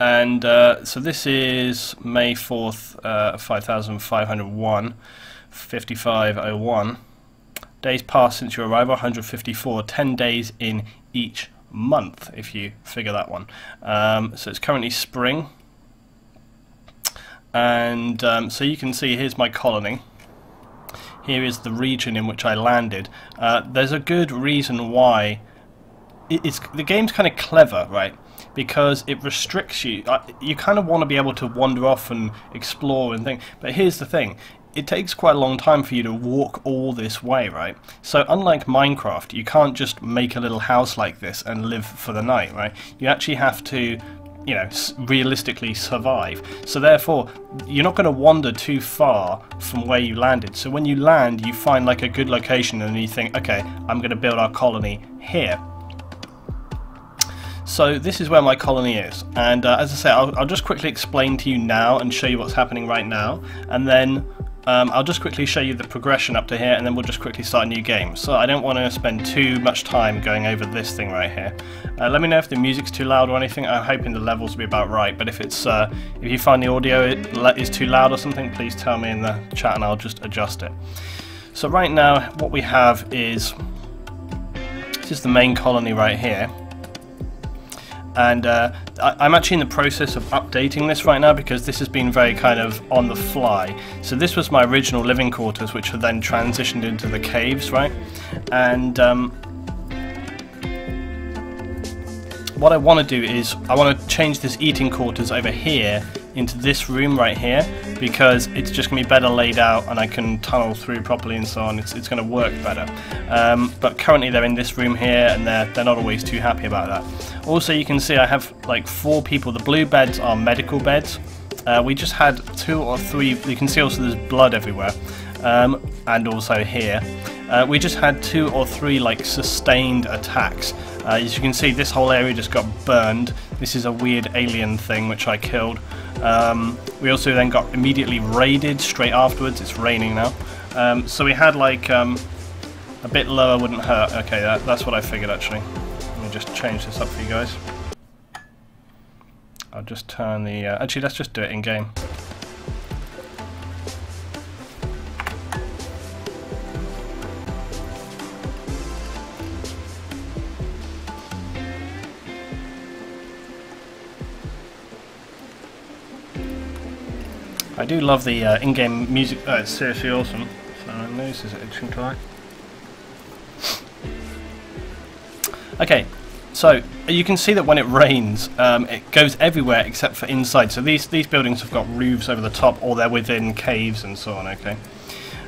And so this is May 4th, 5501, 5501. Days passed since your arrival, 154. 10 days in each month, if you figure that one. So it's currently spring. And so you can see, here's my colony. Here is the region in which I landed. There's a good reason why. The game's kind of clever, right? Because it restricts you. You kind of want to be able to wander off and explore and think. But here's the thing. It takes quite a long time for you to walk all this way, right? So unlike Minecraft, you can't just make a little house like this and live for the night, right? You actually have to, you know, realistically survive. So therefore, you're not going to wander too far from where you landed. So when you land, you find like a good location and you think, okay, I'm going to build our colony here. So this is where my colony is, and as I say, I'll just quickly explain to you now and show you what's happening right now, and then I'll just quickly show you the progression up to here, and then we'll just quickly start a new game. So I don't want to spend too much time going over this thing right here. Let me know if the music's too loud or anything. I'm hoping the levels will be about right, but if it's if you find the audio is too loud or something, please tell me in the chat and I'll just adjust it. So right now what we have is, this is the main colony right here. And I'm actually in the process of updating this right now because this has been very kind of on the fly. So this was my original living quarters, which were then transitioned into the caves, right? And what I want to do is I want to change this eating quarters over here into this room right here, because it's just going to be better laid out and I can tunnel through properly and so on. It's going to work better. But currently they're in this room here and they're not always too happy about that. Also, you can see I have like 4 people. The blue beds are medical beds. We just had 2 or 3. You can see also there's blood everywhere, and also here. We just had 2 or 3 like sustained attacks. As you can see, this whole area just got burned. This is a weird alien thing which I killed. We also then got immediately raided straight afterwards. It's raining now. So we had like a bit lower wouldn't hurt. Okay, that's what I figured actually. Let me just change this up for you guys. I'll just turn the... actually, let's just do it in game. I do love the in-game music. It's seriously awesome. So my nose is itching to like. Okay, so you can see that when it rains, it goes everywhere except for inside. So these buildings have got roofs over the top, or they're within caves and so on. Okay,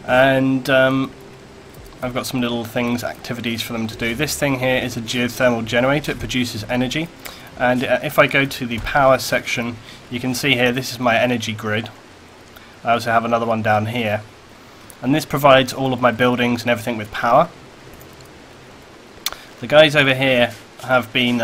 and I've got some little things, activities for them to do. This thing here is a geothermal generator. It produces energy, and if I go to the power section, you can see here this is my energy grid. I also have another one down here, and this provides all of my buildings and everything with power. The guys over here have been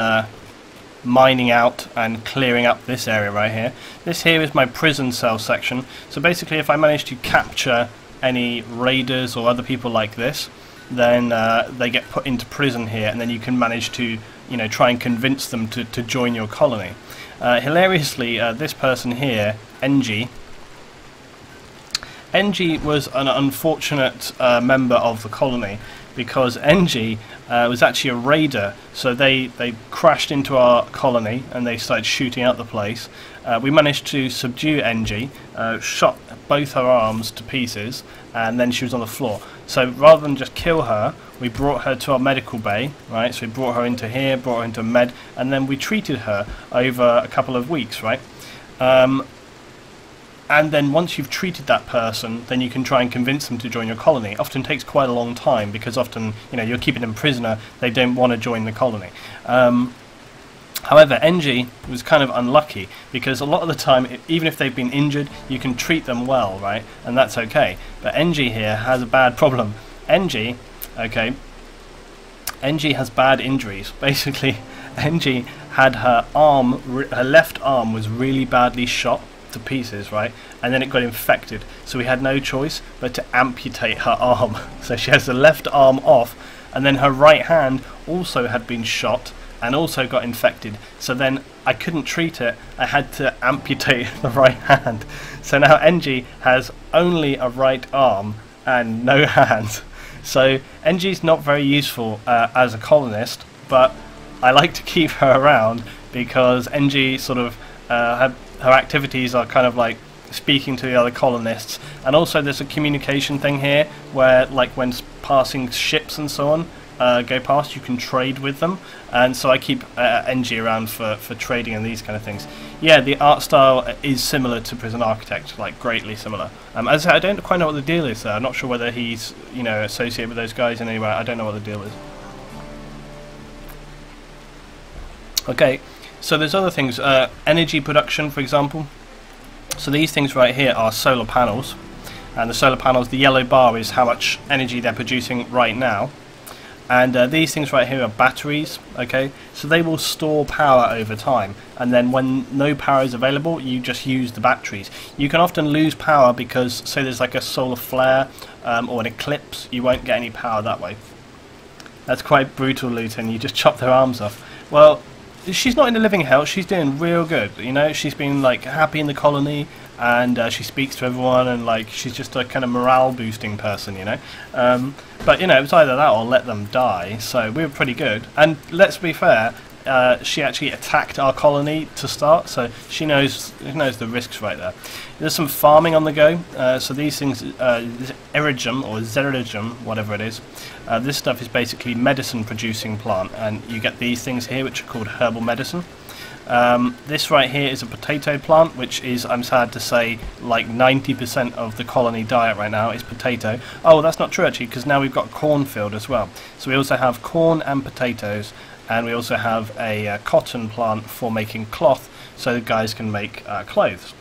mining out and clearing up this area right here. This here is my prison cell section. So basically, if I manage to capture any raiders or other people like this, then they get put into prison here, and then you can manage to, you know, try and convince them to join your colony. Hilariously, this person here, NG was an unfortunate member of the colony, because NG was actually a raider. So they crashed into our colony and they started shooting out the place. We managed to subdue NG, shot both her arms to pieces, and then she was on the floor. So rather than just kill her, we brought her to our medical bay, right? So we brought her into here, brought her into med, and then we treated her over a couple of weeks, right? And then once you've treated that person, then you can try and convince them to join your colony. Often takes quite a long time, because often, you know, you're keeping them prisoner, they don't want to join the colony. However, NG was kind of unlucky, because a lot of the time, even if they've been injured, you can treat them well, right? And that's okay. But NG here has a bad problem. NG has bad injuries. Basically, NG had her left arm was really badly shot to pieces, right? And then it got infected, so we had no choice but to amputate her arm. So she has the left arm off, and then her right hand also had been shot, and also got infected. So then I couldn't treat it. I had to amputate the right hand. So now NG has only a right arm and no hands. So NG's not very useful as a colonist, but I like to keep her around because NG sort of her activities are kind of like speaking to the other colonists, and also there's a communication thing here where, like, when passing ships and so on go past, you can trade with them, and so I keep NG around for trading and these kind of things. Yeah, the art style is similar to Prison Architect, like greatly similar. As I said, I don't quite know what the deal is there. I'm not sure whether he's, you know, associated with those guys in any way. I don't know what the deal is. Okay, so there's other things. Energy production, for example. So these things right here are solar panels, and the solar panels, the yellow bar is how much energy they're producing right now, and these things right here are batteries. Okay, so they will store power over time, and then when no power is available, you just use the batteries. You can often lose power because, say there's like a solar flare or an eclipse, you won't get any power that way. That's quite brutal, Luton. You just chop their arms off. Well, she's not in the living hell. She's doing real good, you know. She's been like happy in the colony, and she speaks to everyone, and like she's just a kind of morale boosting person, you know. But you know, it was either that or let them die. So we were pretty good. And let's be fair, she actually attacked our colony to start, so she knows the risks right there. There's some farming on the go. So these things, this erigum or zerigum, whatever it is, this stuff is basically medicine producing plant, and you get these things here which are called herbal medicine. This right here is a potato plant, which is, I'm sad to say, like 90% of the colony diet right now is potato. Oh, that's not true actually, because now we've got a cornfield as well. So we also have corn and potatoes, and we also have a cotton plant for making cloth, so the guys can make clothes.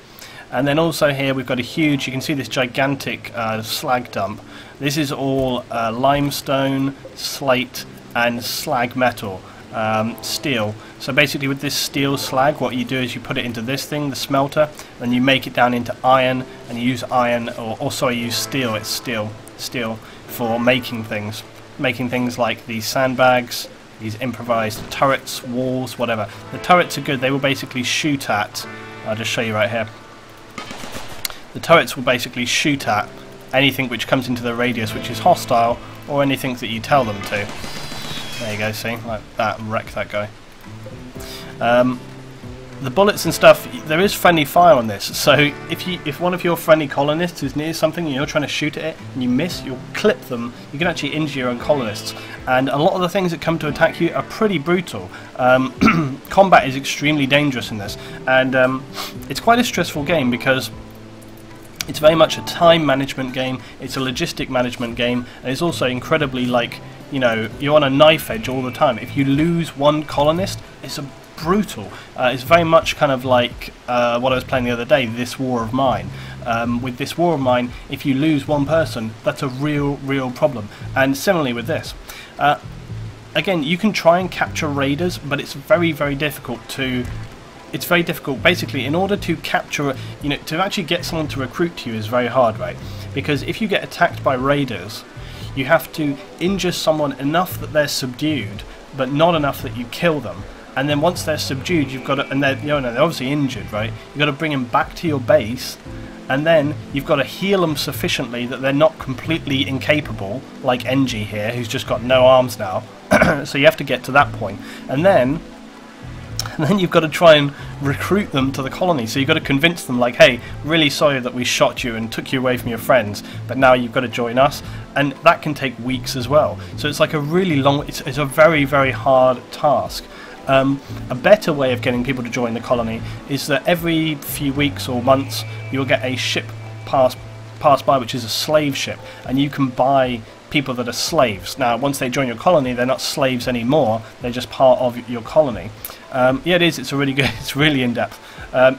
And then also here we've got a huge, you can see this gigantic slag dump. This is all limestone, slate and slag metal, steel. So basically with this steel slag, what you do is you put it into this thing, the smelter, and you make it down into iron, and you use iron, or sorry, you use steel, it's steel for making things like these sandbags, these improvised turrets, walls, whatever. The turrets are good. They will basically shoot at, I'll just show you right here. The turrets will basically shoot at anything which comes into the radius which is hostile, or anything that you tell them to. There you go, see, like that, and wreck that guy. The bullets and stuff, there is friendly fire on this, so if one of your friendly colonists is near something and you're trying to shoot at it and you miss, you'll clip them. You can actually injure your own colonists, and a lot of the things that come to attack you are pretty brutal. Combat is extremely dangerous in this, and it's quite a stressful game because it's very much a time management game, it's a logistic management game, and it's also incredibly, like, you know, you're on a knife edge all the time. If you lose one colonist, it's brutal. It's very much kind of like what I was playing the other day, This War of Mine. With This War of Mine, if you lose one person, that's a real problem. And similarly with this. Again, you can try and capture raiders, but it's very difficult to... It's very difficult. Basically, in order to capture, you know, to actually get someone to recruit to you is very hard, right? Because if you get attacked by raiders, you have to injure someone enough that they're subdued, but not enough that you kill them. And then once they're subdued, you've got to, and they're, you know, they're obviously injured, right? You've got to bring them back to your base, and then you've got to heal them sufficiently that they're not completely incapable, like NG here, who's just got no arms now. So you have to get to that point, and then you've got to try and recruit them to the colony. So you've got to convince them, like, hey, really sorry that we shot you and took you away from your friends, but now you've got to join us. And that can take weeks as well. So it's like a really long, it's a very hard task. A better way of getting people to join the colony is that every few weeks or months you'll get a ship pass by, which is a slave ship, and you can buy people that are slaves. Now, once they join your colony, they're not slaves anymore, they're just part of your colony. Yeah, it is. It's a really good. It's really in depth.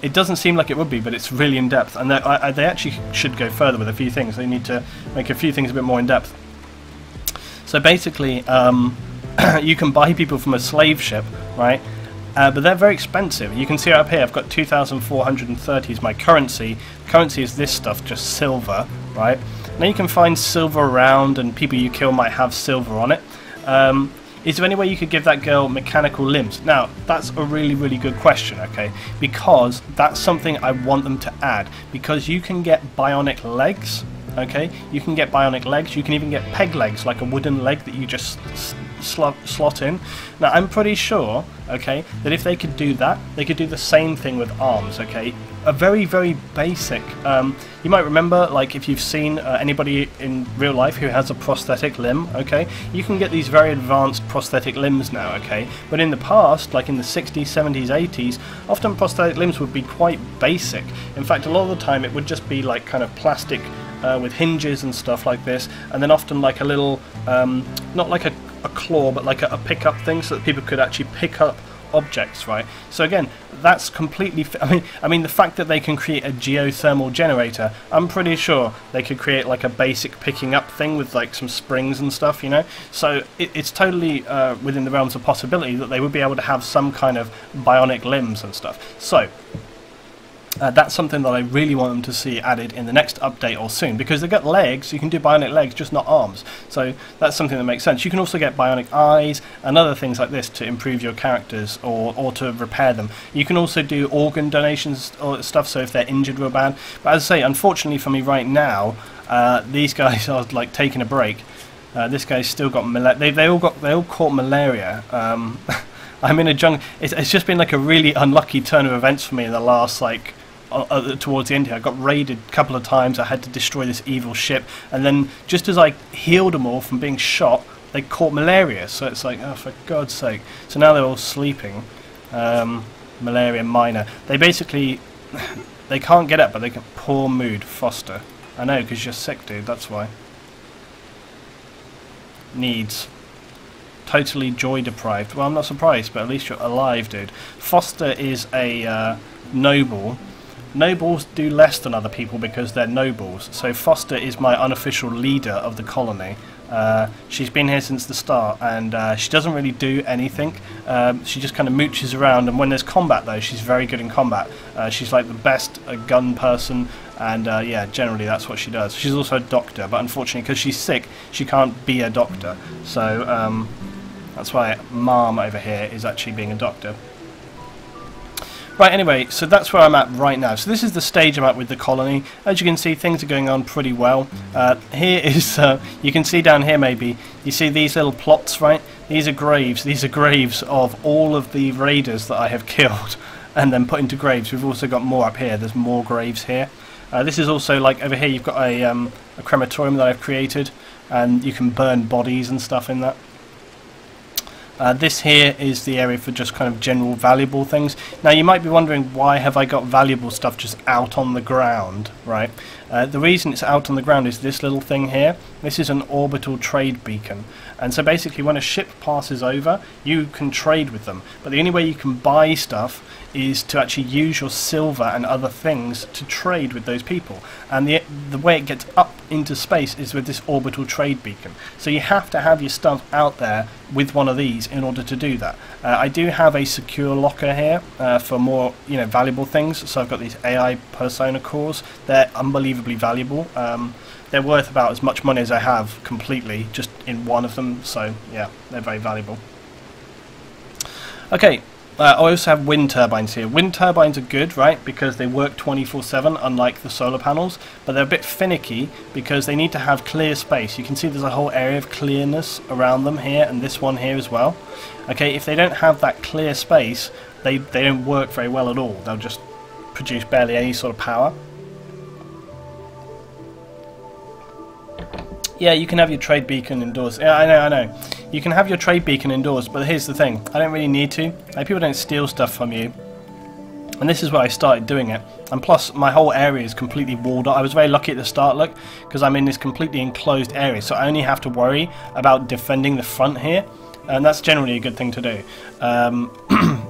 It doesn't seem like it would be, but it's really in depth. And they actually should go further with a few things. They need to make a few things a bit more in depth. So basically, you can buy people from a slave ship, right? But they're very expensive. You can see up here, I've got 2,430 is my currency. Currency is this stuff, just silver, right? Now you can find silver around, and people you kill might have silver on it. is there any way you could give that girl mechanical limbs? Now, that's a really, really good question, okay? Because that's something I want them to add. Because you can get bionic legs, okay? You can get bionic legs. You can even get peg legs, like a wooden leg that you just slot in. Now, I'm pretty sure, okay, that if they could do that, they could do the same thing with arms, okay? A very, very basic, you might remember, like if you've seen anybody in real life who has a prosthetic limb, okay, you can get these very advanced prosthetic limbs now, okay, but in the past, like in the 60s, 70s, 80s, often prosthetic limbs would be quite basic. In fact, a lot of the time it would just be like kind of plastic with hinges and stuff like this, and then often like a little, not like a claw, but like a pickup thing, so that people could actually pick up objects, right? So again, that's completely I mean the fact that they can create a geothermal generator, I'm pretty sure they could create like a basic picking up thing with like some springs and stuff, you know, so it's totally within the realms of possibility that they would be able to have some kind of bionic limbs and stuff. So that's something that I really want them to see added in the next update or soon, because they've got legs, you can do bionic legs, just not arms. So that's something that makes sense. You can also get bionic eyes and other things like this to improve your characters or to repair them. You can also do organ donations or stuff, so if they're injured real bad. But as I say, unfortunately for me right now, these guys are like taking a break. This guy's still got they all caught malaria. I'm in a jungle. It's just been like a really unlucky turn of events for me in the last like towards the end here. I got raided a couple of times. I had to destroy this evil ship, and then just as I healed them all from being shot, they caught malaria. So it's like, oh, for God's sake. So now they're all sleeping. Malaria minor. They basically they can't get up, but they can. Poor mood, Foster. I know, because you're sick, dude. That's why. Needs. Totally joy deprived. Well, I'm not surprised, but at least you're alive, dude. Foster is a noble. Nobles do less than other people because they're nobles. So Foster is my unofficial leader of the colony. She's been here since the start, and she doesn't really do anything. She just kind of mooches around, and when there's combat though, she's very good in combat. She's like the best gun person, and yeah, generally that's what she does. She's also a doctor, but unfortunately because she's sick, she can't be a doctor. So that's why Mom over here is actually being a doctor. Right, anyway, so that's where I'm at right now. So this is the stage I'm at with the colony. As you can see, things are going on pretty well. Here is, you can see down here maybe, you see these little plots, right? These are graves. These are graves of all of the raiders that I have killed and then put into graves. We've also got more up here. There's more graves here. This is also, like, over here you've got a crematorium that I've created, and you can burn bodies and stuff in that. This here is the area for just kind of general valuable things. Now you might be wondering, why have I got valuable stuff just out on the ground, right? The reason it's out on the ground is this little thing here. This is an orbital trade beacon, and so basically when a ship passes over, you can trade with them, but the only way you can buy stuff is to actually use your silver and other things to trade with those people, and the way it gets up into space is with this orbital trade beacon. So you have to have your stuff out there with one of these in order to do that. I do have a secure locker here for more, you know, valuable things. So I've got these AI persona cores. They're unbelievably valuable. They're worth about as much money as I have completely just in one of them. So yeah, they're very valuable. Okay. I also have wind turbines here. Wind turbines are good, right, because they work 24/7, unlike the solar panels, but they're a bit finicky because they need to have clear space. You can see there's a whole area of clearness around them here, and this one here as well. Okay, if they don't have that clear space, they don't work very well at all. They'll just produce barely any sort of power. Yeah, you can have your trade beacon indoors. Yeah, I know. You can have your trade beacon indoors, but here's the thing. I don't really need to. Like, people don't steal stuff from you. And this is where I started doing it. And plus, my whole area is completely walled off. I was very lucky at the start, look, because I'm in this completely enclosed area. So I only have to worry about defending the front here. And that's generally a good thing to do.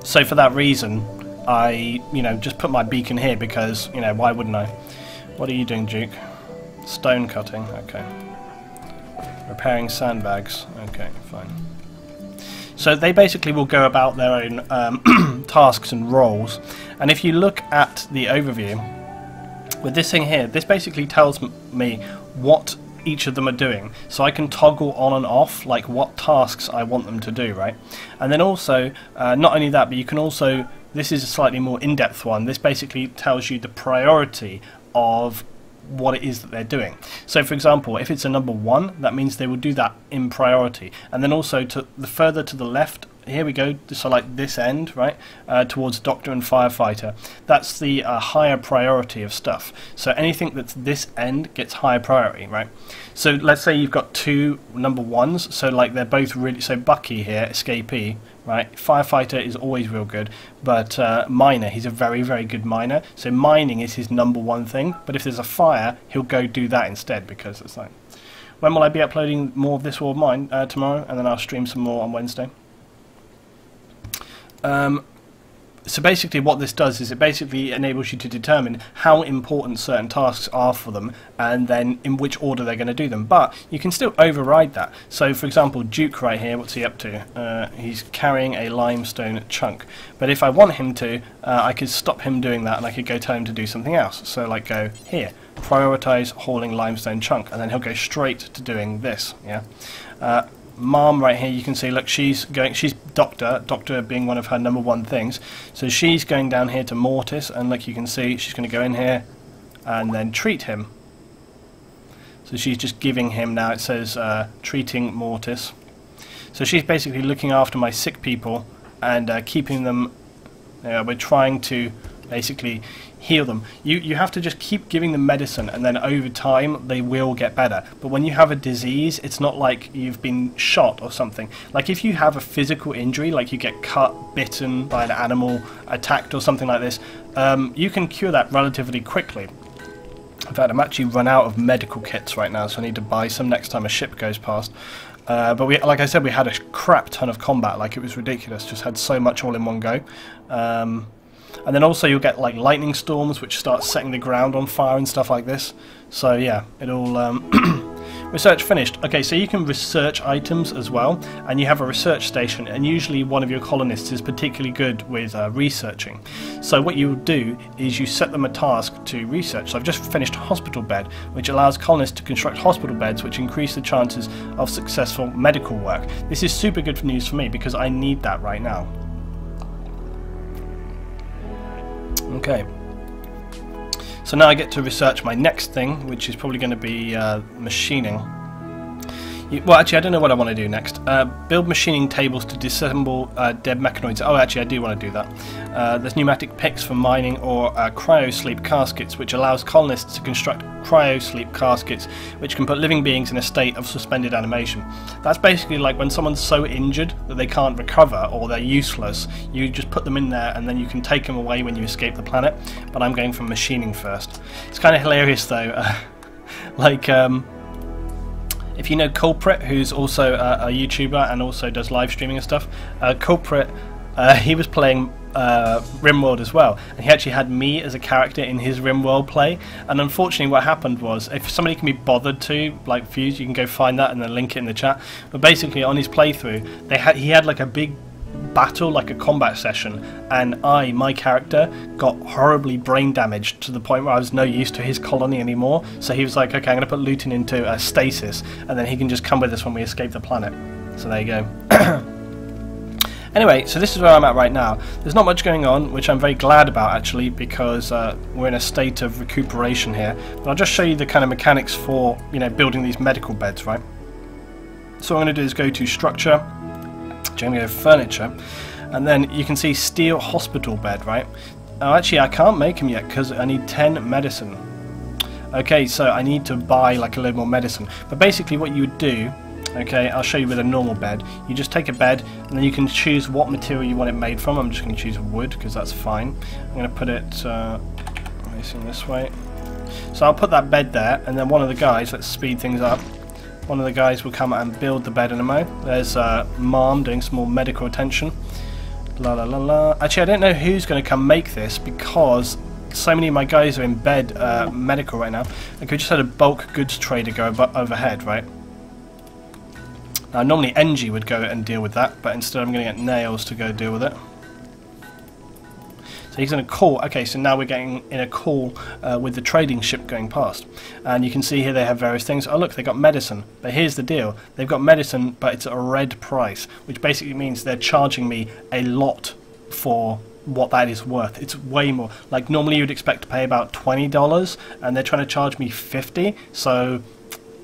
So for that reason, I, you know, just put my beacon here because, you know, why wouldn't I? What are you doing, Duke? Stone cutting, okay. Repairing sandbags. Okay, fine. So they basically will go about their own tasks and roles. And if you look at the overview, with this thing here, this basically tells me what each of them are doing, so I can toggle on and off like what tasks I want them to do, right? And then also, not only that, but you can also, this is a slightly more in-depth one, this basically tells you the priority of what it is that they're doing. So for example, if it's a number 1, that means they will do that in priority, and then also to the further to the left, here we go, so like this end, right, towards Doctor and Firefighter, that's the higher priority of stuff. So anything that's this end gets higher priority, right? So let's say you've got 2 number 1s, so like they're both really, so Bucky here, escapee, right, Firefighter is always real good, but Miner, he's a very, very good miner, so mining is his number 1 thing, but if there's a fire, he'll go do that instead, because it's like, when will I be uploading more of This War of Mine? Tomorrow, and then I'll stream some more on Wednesday. So basically what this does is it basically enables you to determine how important certain tasks are for them and then in which order they're going to do them, but you can still override that. So for example, Duke right here, what's he up to? He's carrying a limestone chunk, but if I want him to, I could stop him doing that and I could go tell him to do something else. So like go here, prioritize hauling limestone chunk, and then he'll go straight to doing this. Yeah. Mom right here, you can see, look, she's Doctor being one of her number 1 things, so she's going down here to Mortis, and look, you can see she's going to go in here and then treat him. So she's just giving him, now it says treating Mortis, so she's basically looking after my sick people and keeping them, we're trying to basically heal them. You have to just keep giving them medicine, and then over time they will get better. But when you have a disease, it's not like you've been shot or something. Like if you have a physical injury, like you get cut, bitten by an animal, attacked or something like this, you can cure that relatively quickly. In fact, I'm actually run out of medical kits right now, so I need to buy some next time a ship goes past. But we, like I said, we had a crap ton of combat, like it was ridiculous, just had so much all in one go. And then also you'll get like lightning storms which start setting the ground on fire and stuff like this. So yeah, it all research finished. Okay, so you can research items as well, and you have a research station, and usually one of your colonists is particularly good with researching. So what you do is you set them a task to research. So I've just finished hospital bed, which allows colonists to construct hospital beds which increase the chances of successful medical work. This is super good news for me because I need that right now. Okay, so now I get to research my next thing, which is probably going to be machining. Well, actually, I don't know what I want to do next. Build machining tables to disassemble dead mechanoids. Oh, actually, I do want to do that. There's pneumatic picks for mining, or cryo-sleep caskets, which allows colonists to construct cryo-sleep caskets, which can put living beings in a state of suspended animation. That's basically like when someone's so injured that they can't recover or they're useless, you just put them in there and then you can take them away when you escape the planet. But I'm going for machining first. It's kind of hilarious though. If you know Culprit, who's also a YouTuber and also does live streaming and stuff, Culprit, he was playing Rimworld as well, and he actually had me as a character in his Rimworld play. And unfortunately, what happened was, if somebody can be bothered to, like Fuse, you can go find that and then link it in the chat. But basically, on his playthrough, he had like a big battle, like a combat session, and my character got horribly brain damaged to the point where I was no use to his colony anymore. So he was like, okay, I'm going to put Luton into stasis, and then he can just come with us when we escape the planet. So there you go. Anyway, so this is where I'm at right now. There's not much going on, which I'm very glad about actually, because we're in a state of recuperation here. But I'll just show you the kind of mechanics for, you know, building these medical beds, right? So what I'm going to do is go to structure, I'm going to go furniture, and then you can see steel hospital bed, right? Oh, actually I can't make them yet because I need 10 medicine. Okay, so I need to buy like a little more medicine. But basically what you would do, okay, I'll show you with a normal bed. You just take a bed and then you can choose what material you want it made from. I'm just going to choose wood because that's fine. I'm going to put it facing this way. So I'll put that bed there, and then one of the guys, let's speed things up. One of the guys will come and build the bed in a mo. There's Mom doing some more medical attention. La la la la. Actually, I don't know who's going to come make this because so many of my guys are in bed medical right now. I could just had a bulk goods trader go overhead, right? Now, normally Engie would go and deal with that, but instead I'm going to get Nails to go deal with it. So he's going to call. Okay, so now we're getting in a call with the trading ship going past. And you can see here they have various things. Oh look, they got medicine. But here's the deal. They've got medicine, but it's at a red price, which basically means they're charging me a lot for what that is worth. It's way more. Like normally you'd expect to pay about $20, and they're trying to charge me $50. So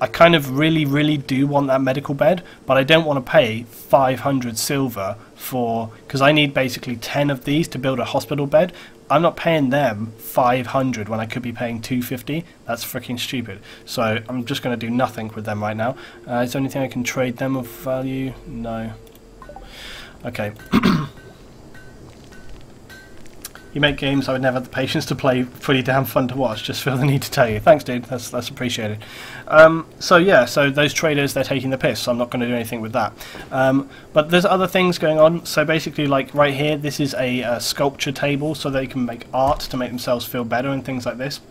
I kind of really do want that medical bed, but I don't want to pay 500 silver for, because I need basically 10 of these to build a hospital bed. I'm not paying them 500 when I could be paying 250. That's freaking stupid. So I'm just going to do nothing with them right now. Is there anything I can trade them of value? No. Okay. You make games I would never have the patience to play, pretty damn fun to watch, just feel the need to tell you. Thanks dude, that's appreciated. So yeah, so those traders, they're taking the piss, so I'm not going to do anything with that. But there's other things going on, so basically like right here, this is a sculpture table, so they can make art to make themselves feel better and things like this.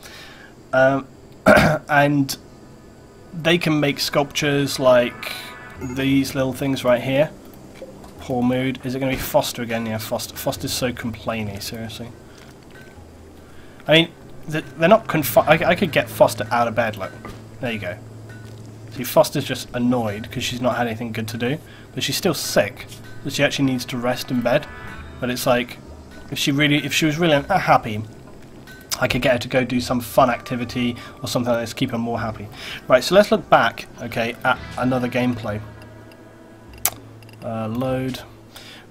And they can make sculptures like these little things right here. Poor mood. Is it going to be Foster again? Yeah, Foster. Foster's so complainy, seriously. I mean, they're not confined. I could get Foster out of bed, look. There you go. See, Foster's just annoyed because she's not had anything good to do. But she's still sick, so she actually needs to rest in bed. But it's like, if she was really happy, I could get her to go do some fun activity or something like this to keep her more happy. Right, so let's look back, okay, at another gameplay. Load.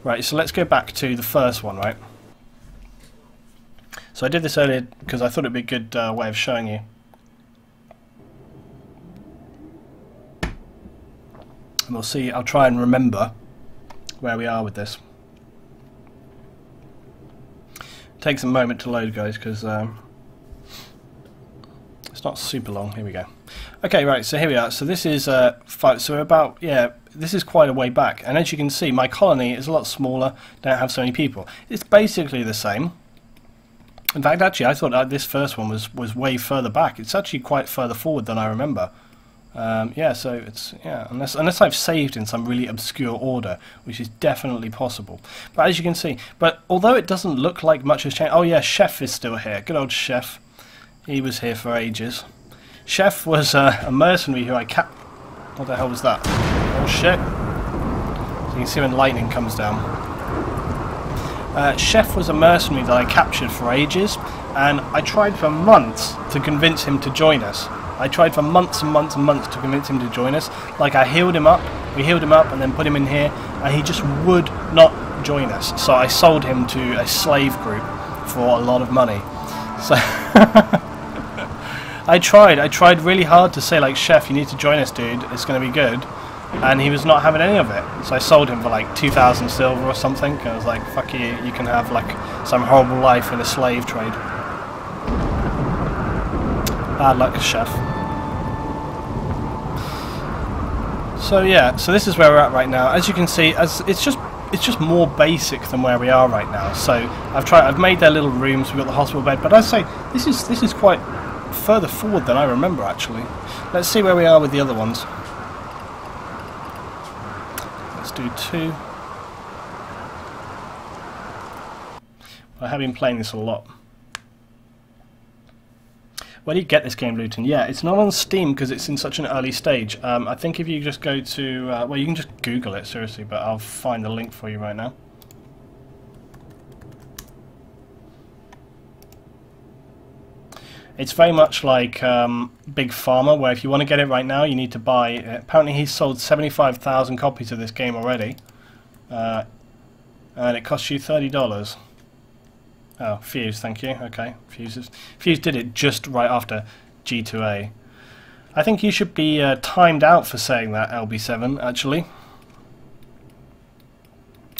Right, so let's go back to the first one, right? So I did this earlier because I thought it'd be a good way of showing you. And we'll see, I'll try and remember where we are with this. It takes a moment to load, guys, because it's not super long. Here we go. Okay, right, so here we are. So this is so we're about, yeah, this is quite a way back, and as you can see, my colony is a lot smaller, don't have so many people. It's basically the same. In fact, actually, I thought this first one was way further back. It's actually quite further forward than I remember. Yeah, so it's, yeah, unless I've saved in some really obscure order, which is definitely possible. But as you can see, but although it doesn't look like much has changed, oh yeah, Chef is still here. Good old Chef. He was here for ages. Chef was a mercenary who I what the hell was that? Oh shit. So you can see when lightning comes down. Chef was a mercenary that I captured for ages, and I tried for months to convince him to join us. I tried for months and months and months to convince him to join us. Like, I healed him up, we healed him up and then put him in here, and he just would not join us. So I sold him to a slave group for a lot of money. So I tried really hard to say, like, Chef, you need to join us, dude, it's going to be good. And he was not having any of it. So I sold him for like 2,000 silver or something. I was like, fuck you, you can have like some horrible life in a slave trade. Bad luck, Chef. So yeah, so this is where we're at right now. As you can see, it's just more basic than where we are right now. So I've made their little rooms, we've got the hospital bed, but I'd say this is quite further forward than I remember actually. Let's see where we are with the other ones. Do 2. I have been playing this a lot. Where do you get this game, Luton? Yeah, it's not on Steam because it's in such an early stage. I think if you just go to well, you can just Google it, seriously, but I'll find the link for you right now. It's very much like Big Pharma, where if you want to get it right now, you need to buy it. Apparently he's sold 75,000 copies of this game already. And it costs you $30. Oh, Fuse, thank you. Okay, Fuse did it just right after G2A. I think you should be timed out for saying that, LB7, actually.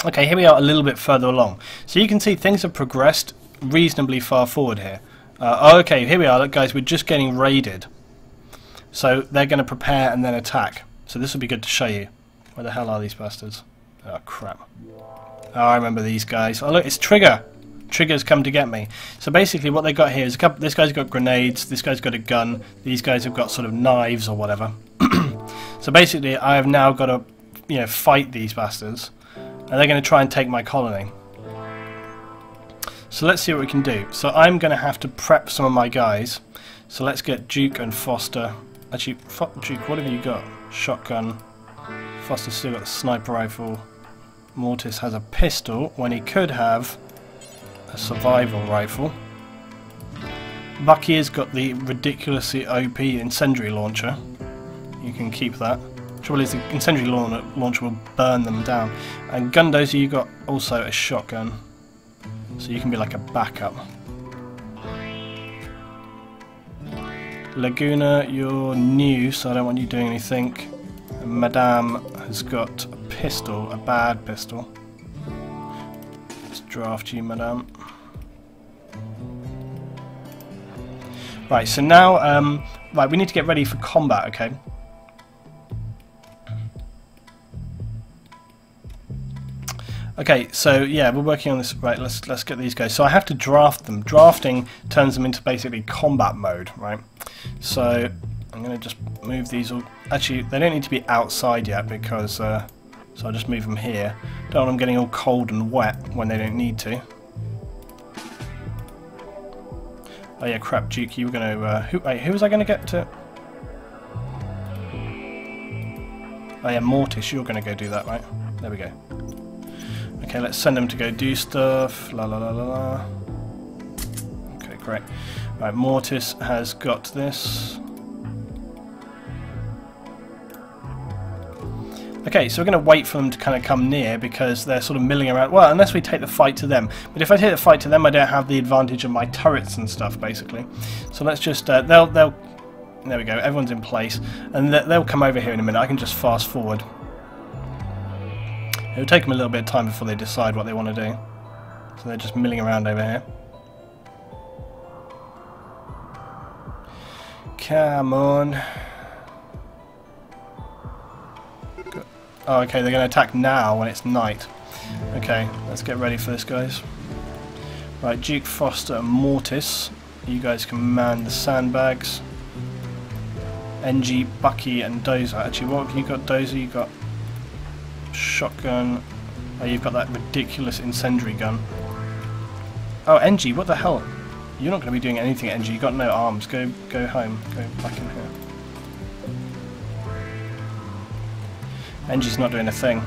Okay, here we are a little bit further along. So you can see things have progressed reasonably far forward here. Okay, here we are, look guys, we're just getting raided. So they're going to prepare and then attack. So this will be good to show you. Where the hell are these bastards? Oh crap. Oh, I remember these guys. Oh look, it's Trigger! Trigger's come to get me. So basically what they got here is this guy's got grenades, this guy's got a gun, these guys have got sort of knives or whatever. So basically I have now got to, you know, fight these bastards. And they're going to try and take my colony. So let's see what we can do. So I'm going to have to prep some of my guys. So let's get Duke and Foster. Actually, Duke, what have you got? Shotgun. Foster's still got a sniper rifle. Mortis has a pistol when he could have a survival rifle. Bucky has got the ridiculously OP incendiary launcher. You can keep that. Trouble is, the incendiary launcher will burn them down. And Gundozer, you got also a shotgun, so you can be like a backup. Laguna, you're new, so I don't want you doing anything. And Madame has got a pistol, a bad pistol. Let's draft you, Madame. Right, so now, right, we need to get ready for combat, okay? Okay, so yeah, we're working on this. Right, let's get these guys. So I have to draft them. Drafting turns them into basically combat mode, right? So I'm going to just move these all. Actually, they don't need to be outside yet because. So I'll just move them here. Don't want them getting all cold and wet when they don't need to. Oh yeah, crap, Duke, you were going to. Who was I going to get to? Oh yeah, Mortis, you're going to go do that, right? There we go. Okay, let's send them to go do stuff. La la la la la. Okay, great. Right, Mortis has got this. Okay, so we're going to wait for them to kind of come near because they're sort of milling around. Well, unless we take the fight to them. But if I take the fight to them, I don't have the advantage of my turrets and stuff, basically. So let's just... they'll... There we go, everyone's in place. And they'll come over here in a minute. I can just fast forward. It'll take them a little bit of time before they decide what they want to do. So they're just milling around over here. Come on. Good. Oh, okay, they're going to attack now when it's night. Okay, let's get ready for this, guys. Right, Duke, Foster, and Mortis. You guys can man the sandbags. NG, Bucky, and Dozer. Actually, what have you got, Dozer? You got shotgun. Oh, you've got that ridiculous incendiary gun. Oh, NG, what the hell? You're not going to be doing anything, NG. You've got no arms. Go home. Go back in here. NG's not doing a thing.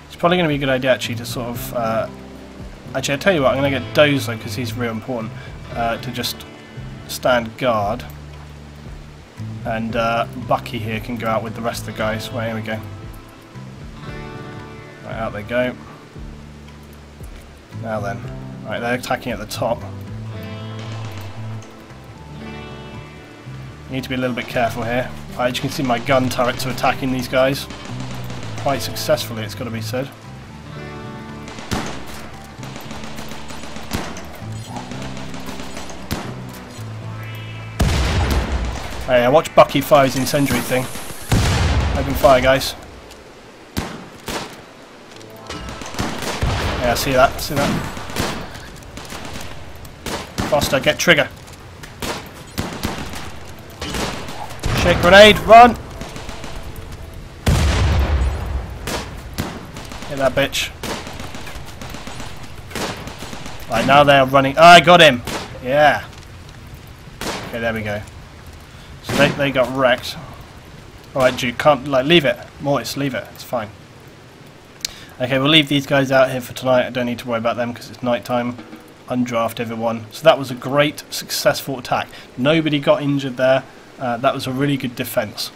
It's probably going to be a good idea, actually, to sort of... actually, I'll tell you what, I'm going to get Dozer, because he's real important, to just stand guard. And Bucky here can go out with the rest of the guys. Right, here we go. Right, out they go. Now then. Right, they're attacking at the top. Need to be a little bit careful here. Right, as you can see, my gun turrets are attacking these guys. Quite successfully, it's got to be said. Hey, watch Bucky fire his incendiary thing. Open fire, guys. Yeah, see that? See that? Foster, get trigger. Shake grenade, run! Hit that bitch. Right, now they are running. Oh, I got him! Yeah. Okay, there we go. So they got wrecked. Alright, Duke, can't, like, leave it. Mortis, leave it. It's fine. Okay, we'll leave these guys out here for tonight. I don't need to worry about them because it's night time. Undraft everyone. So that was a great, successful attack. Nobody got injured there. That was a really good defense.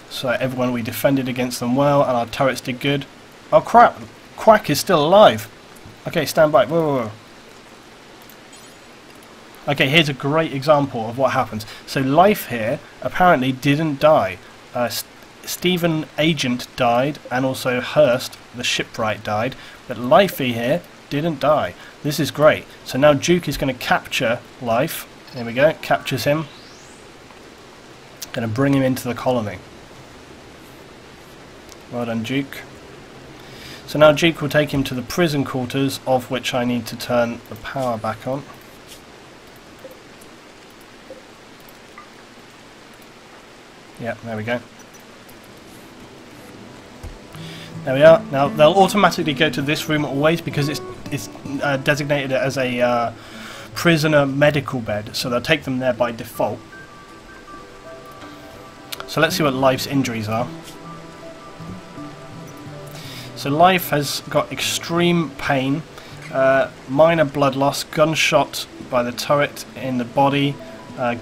So everyone, we defended against them well, and our turrets did good. Oh crap! Quack is still alive. Okay, stand by. Whoa, whoa, whoa. Okay, here's a great example of what happens. So Life here apparently didn't die. Stephen Agent died, and also Hurst, the shipwright, died, but Lifey here didn't die. This is great. So now Duke is going to capture Life. There we go, captures him. Going to bring him into the colony. Well done, Duke. So now Duke will take him to the prison quarters, of which I need to turn the power back on. Yeah, there we go. There we are. Now they'll automatically go to this room always because it's designated as a prisoner medical bed, so they'll take them there by default. So let's see what Life's injuries are. So Life has got extreme pain, minor blood loss, gunshot by the turret in the body,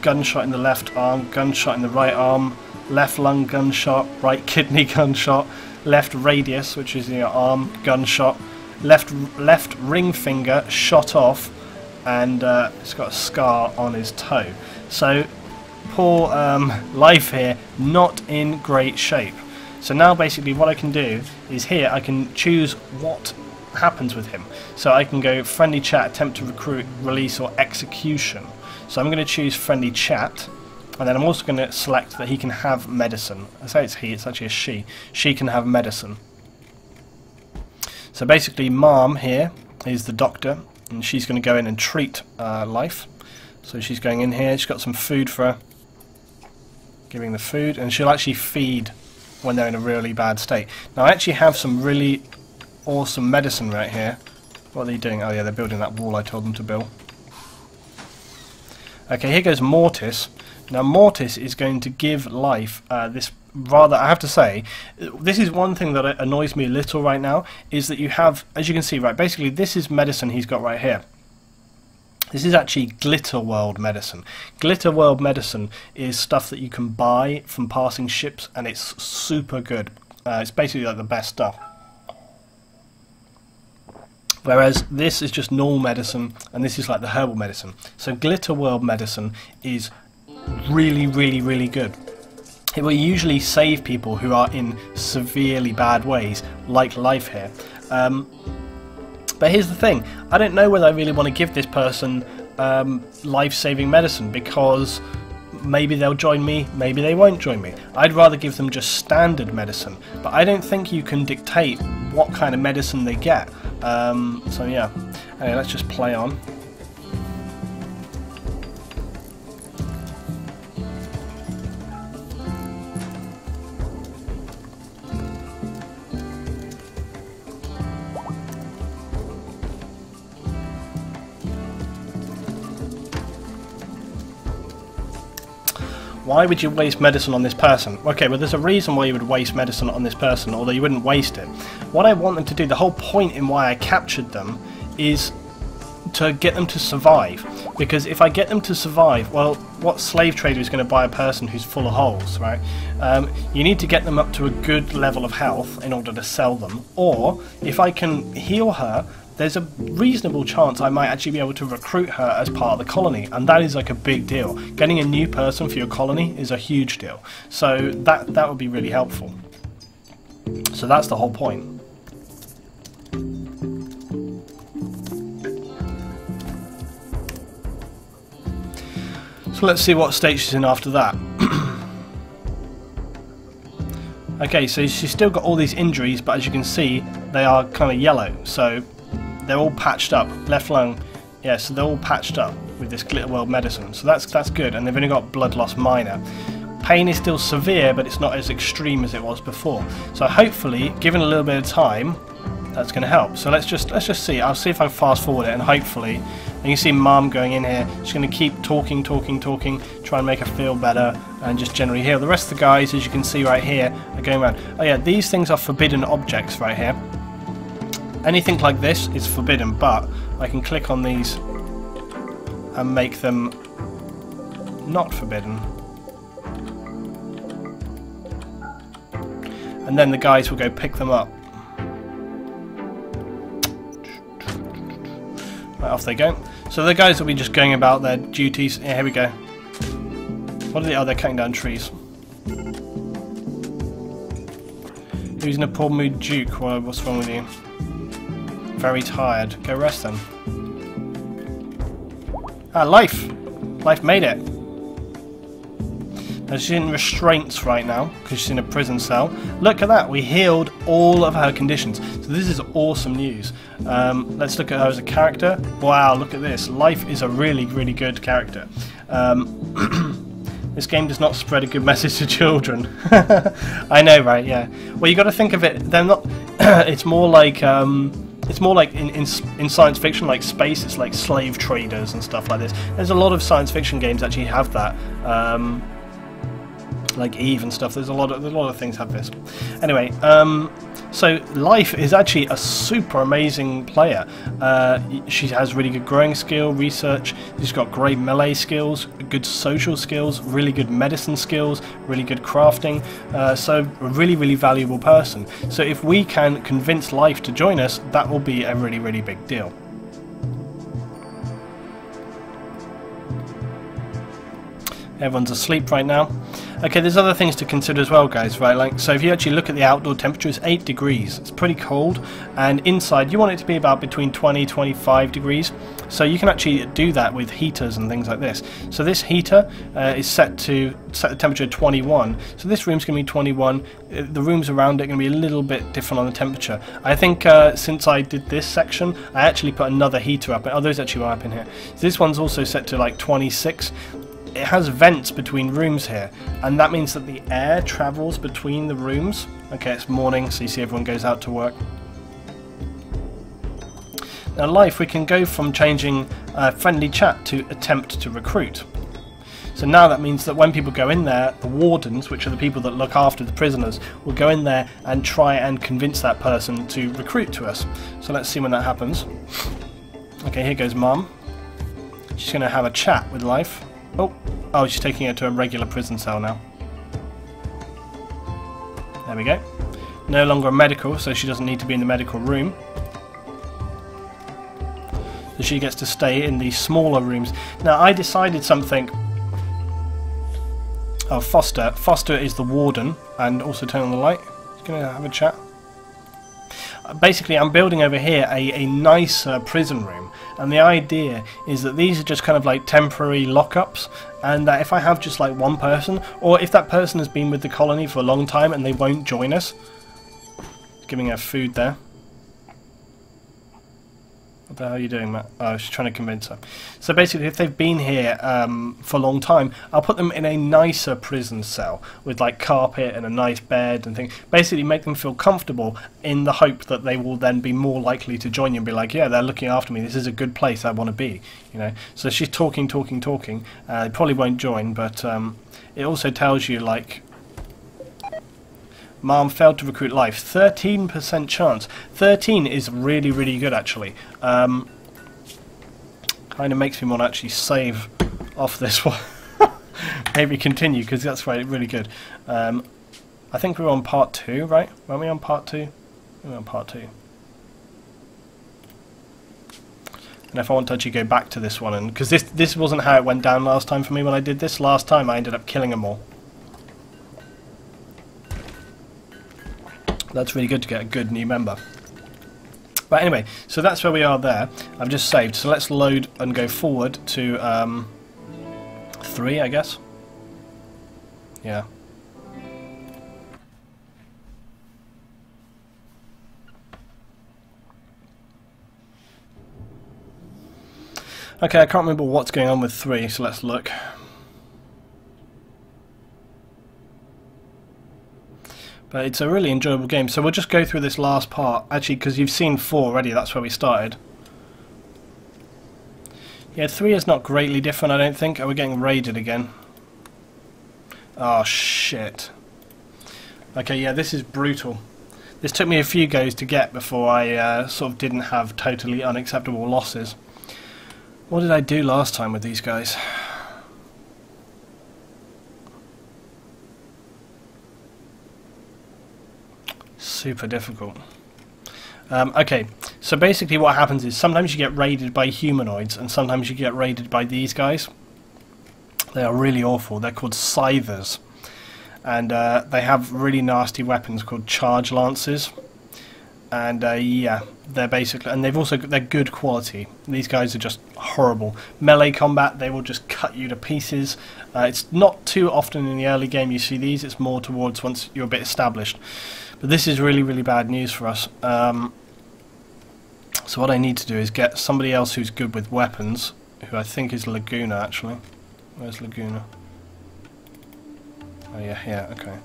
gunshot in the left arm, gunshot in the right arm, left lung gunshot, right kidney gunshot, left radius, which is your arm, gunshot, left ring finger shot off, and it's got a scar on his toe. So poor Life here, not in great shape. So now basically what I can do is here I can choose what happens with him. So I can go friendly chat, attempt to recruit, release, or execution. So I'm going to choose friendly chat, and then I'm also going to select that he can have medicine. I say it's he, it's actually a she. She can have medicine. So basically Mom here is the doctor, and she's going to go in and treat Life. So she's going in here, she's got some food for her, giving the food, and she'll actually feed when they're in a really bad state. Now I actually have some really awesome medicine right here. What are they doing? Oh yeah, they're building that wall I told them to build. Okay, here goes Mortis. Now Mortis is going to give Life this rather, I have to say, this is one thing that annoys me a little right now, is that you have, as you can see, right, basically this is medicine he's got right here. This is actually Glitter World medicine. Glitter World medicine is stuff that you can buy from passing ships, and it's super good. It's basically like the best stuff. Whereas this is just normal medicine, and this is like the herbal medicine. So Glitter World medicine is really, really, really good. It will usually save people who are in severely bad ways, like Life here. But here's the thing, I don't know whether I really want to give this person life-saving medicine, because maybe they'll join me, maybe they won't join me. I'd rather give them just standard medicine, but I don't think you can dictate what kind of medicine they get. So yeah, anyway, let's just play on. Why would you waste medicine on this person? Okay, well there's a reason why you would waste medicine on this person, although you wouldn't waste it. What I want them to do, the whole point in why I captured them, is to get them to survive. Because if I get them to survive, well, what slave trader is going to buy a person who's full of holes, right? You need to get them up to a good level of health in order to sell them. Or, if I can heal her, there's a reasonable chance I might actually be able to recruit her as part of the colony, and that is like a big deal. Getting a new person for your colony is a huge deal, so that would be really helpful. So that's the whole point. So let's see what state she's in after that. Okay, so she's still got all these injuries, but as you can see, they are kind of yellow, so they're all patched up. Left lung, yeah, so they're all patched up with this Glitter World medicine. So that's good, and they've only got blood loss minor. Pain is still severe, but it's not as extreme as it was before. So hopefully, given a little bit of time, that's going to help. So let's just see. I'll see if I can fast forward it, and hopefully, and you see Mum going in here. She's going to keep talking, try and make her feel better, and just generally heal. The rest of the guys, as you can see right here, are going around. Oh yeah, these things are forbidden objects right here. Anything like this is forbidden, but I can click on these and make them not forbidden. And then the guys will go pick them up. Right, off they go. So the guys will be just going about their duties. Yeah, here we go. What are they? Oh, they're cutting down trees. Who's in a poor mood, Duke? Well, what's wrong with you? Very tired. Go rest then. Ah, Life! Life made it. Now she's in restraints right now, because she's in a prison cell. Look at that, we healed all of her conditions. So this is awesome news. Let's look at her as a character. Wow, look at this. Life is a really, really good character. This game does not spread a good message to children. I know, right, yeah. Well, you got to think of it, they're not... it's more like... it's more like in science fiction, like space. It's like slave traders and stuff like this. There's a lot of science fiction games actually have that. Like Eve and stuff. There's a lot of things have this. Anyway, so Life is actually a super amazing player. She has really good growing skill, research. She's got great melee skills, good social skills, really good medicine skills, really good crafting. So a really, really valuable person. So if we can convince Life to join us, that will be a really, really big deal. Everyone's asleep right now. Okay, there's other things to consider as well, guys, right? Like, so if you actually look at the outdoor temperature, it's 8 degrees. It's pretty cold. And inside, you want it to be about between 20-25 degrees. So you can actually do that with heaters and things like this. So this heater is set the temperature to 21. So this room's going to be 21. The rooms around it are going to be a little bit different on the temperature. I think since I did this section, I actually put another heater up. Oh, those actually were up in here. So this one's also set to like 26. It has vents between rooms here, and that means that the air travels between the rooms. Okay, it's morning, so you see everyone goes out to work. Now Life, we can go from changing friendly chat to attempt to recruit. So now that means that when people go in there, the wardens, which are the people that look after the prisoners, will go in there and try and convince that person to recruit to us. So let's see when that happens. Okay, here goes Mum. She's going to have a chat with Life. Oh, she's taking her to a regular prison cell now. There we go. No longer a medical, so she doesn't need to be in the medical room. So she gets to stay in the smaller rooms. Now, I decided something. Oh, Foster. Foster is the warden, and also turn on the light. She's going to have a chat. Basically, I'm building over here a nicer prison room, and the idea is that these are just kind of like temporary lockups, and that if I have just like one person, or if that person has been with the colony for a long time and they won't join us, giving her food there. What the hell are you doing, Matt? Oh, she's trying to convince her. So basically, if they've been here for a long time, I'll put them in a nicer prison cell with like carpet and a nice bed and things. Basically, make them feel comfortable in the hope that they will then be more likely to join you and be like, yeah, they're looking after me. This is a good place I want to be. You know. So she's talking. They probably won't join, but it also tells you like. Mom failed to recruit Life. 13% chance. 13 is really, really good, actually. Kind of makes me want to actually save off this one. Maybe continue, because that's really good. I think we were on part 2, right? Weren't we on part 2? We were on part 2. And if I want to actually go back to this one, and because this wasn't how it went down last time for me when I did this. Last time I ended up killing them all. That's really good to get a good new member. But anyway, so that's where we are there. I've just saved. So let's load and go forward to 3, I guess. Yeah. Okay, I can't remember what's going on with 3, so let's look. But it's a really enjoyable game. So we'll just go through this last part. Actually, because you've seen 4 already, that's where we started. Yeah, 3 is not greatly different, I don't think. Are we getting raided again? Oh, shit. Okay, yeah, this is brutal. This took me a few goes to get before I sort of didn't have totally unacceptable losses. What did I do last time with these guys? Super difficult. Okay, so basically what happens is sometimes you get raided by humanoids and sometimes you get raided by these guys. They are really awful. They're called scythers. And they have really nasty weapons called charge lances. And yeah, they're basically, and they're good quality. These guys are just horrible. Melee combat, they will just cut you to pieces. It's not too often in the early game you see these. It's more towards once you're a bit established. But this is really, really bad news for us. So what I need to do is get somebody else who's good with weapons, who I think is Laguna, actually. Where's Laguna? Oh yeah, okay.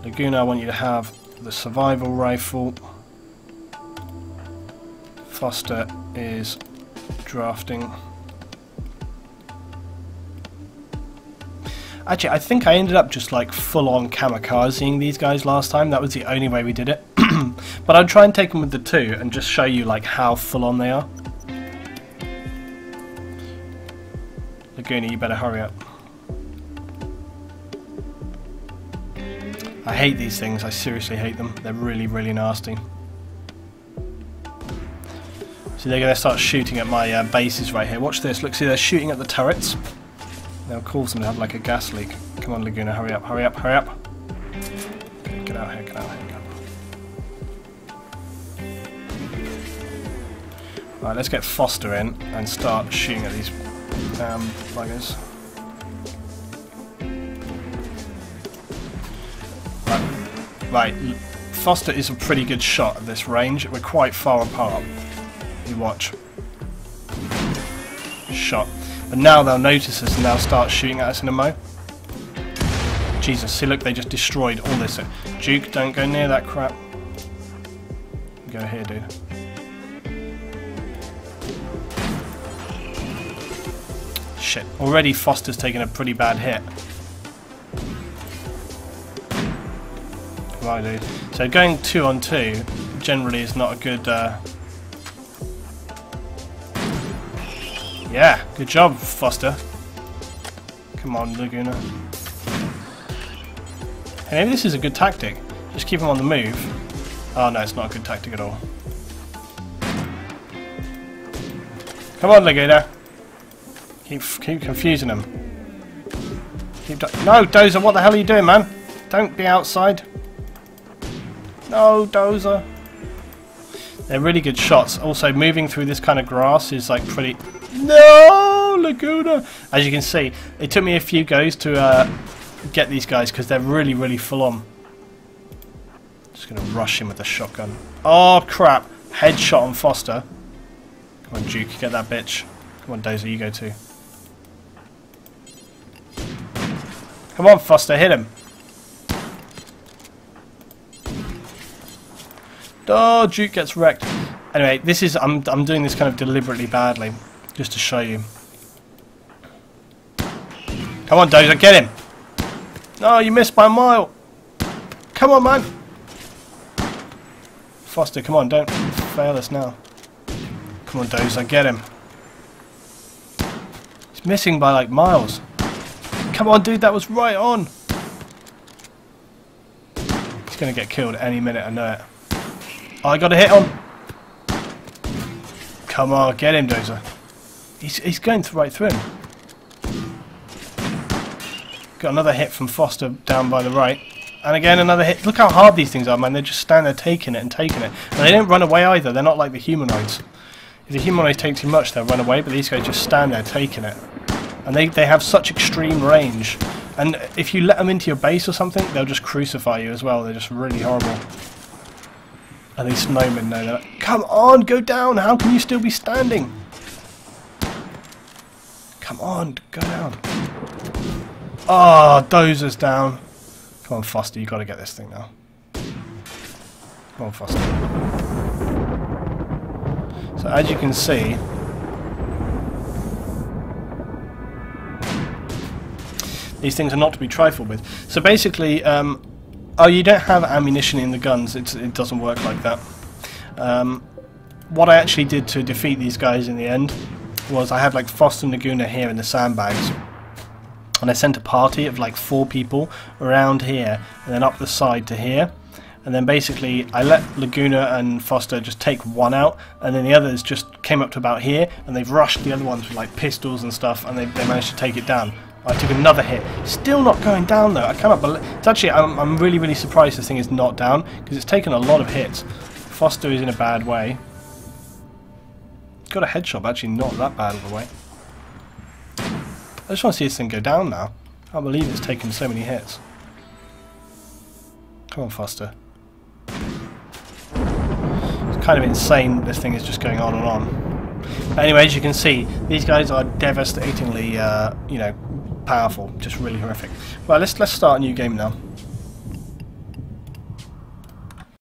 Laguna, I want you to have the survival rifle. Foster is drafting. Actually, I think I ended up just like full-on kamikazing these guys last time. That was the only way we did it. But I'll try and take them with the 2 and just show you like how full-on they are. Laguna, you better hurry up. I hate these things. I seriously hate them. They're really, really nasty. So they're going to start shooting at my bases right here. Watch this. Look, see, they're shooting at the turrets. They'll cause them to have like a gas leak. Come on, Laguna, hurry up, hurry up, hurry up. Get out here, get out here. Right, let's get Foster in and start shooting at these buggers. Right, Foster is a pretty good shot at this range. We're quite far apart. You watch. Shot. But now they'll notice us and they'll start shooting at us in a mo. Jesus, see look, they just destroyed all this. Duke, don't go near that crap. Go here, dude. Shit, already Foster's taken a pretty bad hit. Right, dude. So going 2 on 2 generally is not a good... Yeah, good job, Foster. Come on, Laguna. Hey, maybe this is a good tactic. Just keep him on the move. Oh no, it's not a good tactic at all. Come on, Laguna. Keep confusing him. No, Dozer, what the hell are you doing, man? Don't be outside. No, Dozer. They're really good shots. Also, moving through this kind of grass is like pretty... No, Laguna! As you can see, it took me a few goes to get these guys because they're really, really full on. Just going to rush him with the shotgun. Oh, crap. Headshot on Foster. Come on, Duke, get that bitch. Come on, Dozer, you go too. Come on, Foster, hit him. Oh, Duke gets wrecked. Anyway, this is I'm doing this kind of deliberately badly, just to show you. Come on, Dozer, get him. No, you missed by a mile. Come on, man. Foster, come on, don't fail us now. Come on, Dozer, get him. He's missing by like miles. Come on, dude, that was right on. He's going to get killed any minute, I know it. Oh, I got a hit on. Come on, get him, Dozer. He's going right through him. Got another hit from Foster down by the right. And again, another hit. Look how hard these things are, man. They just stand there taking it and taking it. And they don't run away either. They're not like the humanoids. If the humanoids take too much, they'll run away. But these guys just stand there taking it. And they have such extreme range. And if you let them into your base or something, they'll just crucify you as well. They're just really horrible. And these snowmen know that. Come on, go down. How can you still be standing? Come on, go down. Oh, Dozer's down. Come on, Foster, you got to get this thing now. Come on, Foster. So as you can see, these things are not to be trifled with. So basically, oh, you don't have ammunition in the guns. It doesn't work like that. What I actually did to defeat these guys in the end was I had like Foster and Laguna here in the sandbags. And I sent a party of like 4 people around here and then up the side to here. And then basically I let Laguna and Foster just take one out, and then the others just came up to about here and they've rushed the other ones with like pistols and stuff, and they managed to take it down. I took another hit. Still not going down though. I cannot believe... It's actually, I'm really, really surprised this thing is not down, because it's taken a lot of hits. Foster is in a bad way. Got a headshot, but actually not that bad of a way. I just want to see this thing go down now. I can't believe it's taken so many hits. Come on, Foster. It's kind of insane this thing is just going on and on. But anyway, as you can see, these guys are devastatingly, you know, powerful. Just really horrific. Well, let's start a new game now.